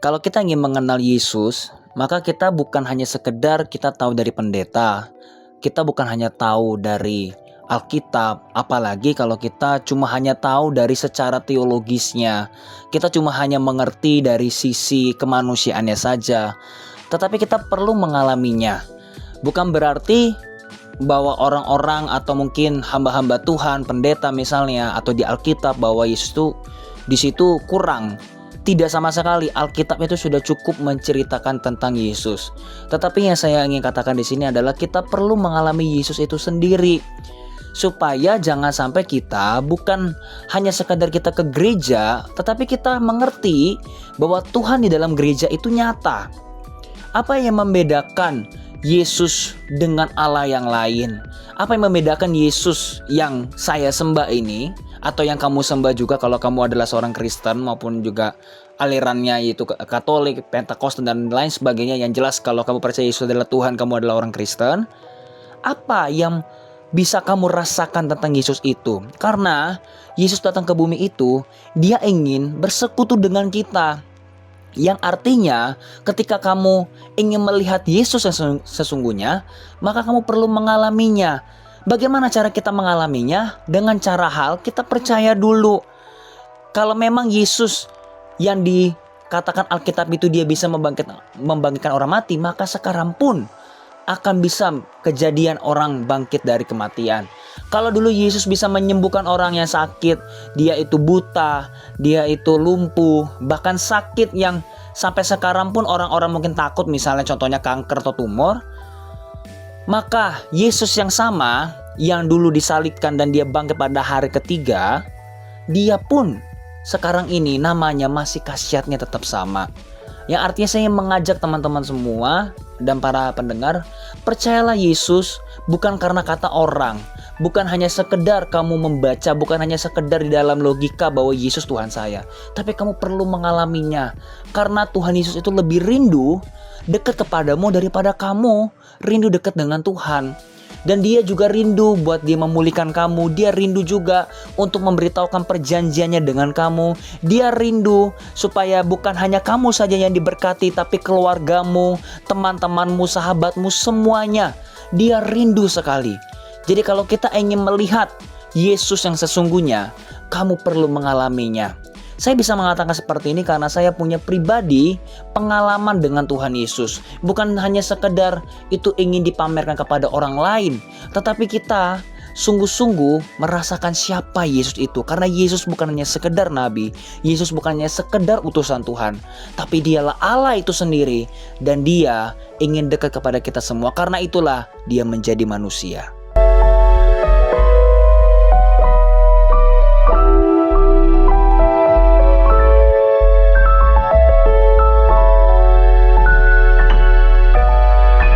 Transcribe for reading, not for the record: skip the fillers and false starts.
Kalau kita ingin mengenal Yesus, maka kita bukan hanya sekedar kita tahu dari pendeta, kita bukan hanya tahu dari Alkitab, apalagi kalau kita cuma hanya tahu dari secara teologisnya, kita cuma hanya mengerti dari sisi kemanusiaannya saja, tetapi kita perlu mengalaminya. Bukan berarti bahwa orang-orang atau mungkin hamba-hamba Tuhan, pendeta misalnya, atau di Alkitab bahwa Yesus itu di situ kurang. Tidak sama sekali, Alkitab itu sudah cukup menceritakan tentang Yesus. Tetapi yang saya ingin katakan di sini adalah kita perlu mengalami Yesus itu sendiri. Supaya jangan sampai kita bukan hanya sekadar kita ke gereja, tetapi kita mengerti bahwa Tuhan di dalam gereja itu nyata. Apa yang membedakan Yesus dengan Allah yang lain? Apa yang membedakan Yesus yang saya sembah ini atau yang kamu sembah juga kalau kamu adalah seorang Kristen maupun juga alirannya yaitu Katolik, Pentakosta dan lain sebagainya, yang jelas kalau kamu percaya Yesus adalah Tuhan, kamu adalah orang Kristen. Apa yang bisa kamu rasakan tentang Yesus itu? Karena Yesus datang ke bumi itu, dia ingin bersekutu dengan kita. Yang artinya ketika kamu ingin melihat Yesus yang sesungguhnya, maka kamu perlu mengalaminya. Bagaimana cara kita mengalaminya? Dengan cara hal kita percaya dulu. Kalau memang Yesus yang dikatakan Alkitab itu dia bisa membangkitkan orang mati, maka sekarang pun akan bisa kejadian orang bangkit dari kematian. Kalau dulu Yesus bisa menyembuhkan orang yang sakit, dia itu buta, dia itu lumpuh, bahkan sakit yang sampai sekarang pun orang-orang mungkin takut, misalnya contohnya kanker atau tumor, maka Yesus yang sama yang dulu disalibkan dan dia bangkit pada hari ketiga, dia pun sekarang ini namanya masih khasiatnya tetap sama. Yang artinya saya mengajak teman-teman semua dan para pendengar, percayalah Yesus bukan karena kata orang, bukan hanya sekedar kamu membaca, bukan hanya sekedar di dalam logika bahwa Yesus Tuhan saya, tapi kamu perlu mengalaminya. Karena Tuhan Yesus itu lebih rindu dekat kepadamu daripada kamu rindu dekat dengan Tuhan. Dan dia juga rindu buat dia memulihkan kamu. Dia rindu juga untuk memberitahukan perjanjiannya dengan kamu. Dia rindu supaya bukan hanya kamu saja yang diberkati, tapi keluargamu, teman-temanmu, sahabatmu, semuanya. Dia rindu sekali. Jadi kalau kita ingin melihat Yesus yang sesungguhnya, kamu perlu mengalaminya. Saya bisa mengatakan seperti ini karena saya punya pribadi pengalaman dengan Tuhan Yesus. Bukan hanya sekedar itu ingin dipamerkan kepada orang lain, tetapi kita sungguh-sungguh merasakan siapa Yesus itu. Karena Yesus bukan hanya sekedar nabi, Yesus bukan hanya sekedar utusan Tuhan, tapi dialah Allah itu sendiri. Dan dia ingin dekat kepada kita semua. Karena itulah dia menjadi manusia.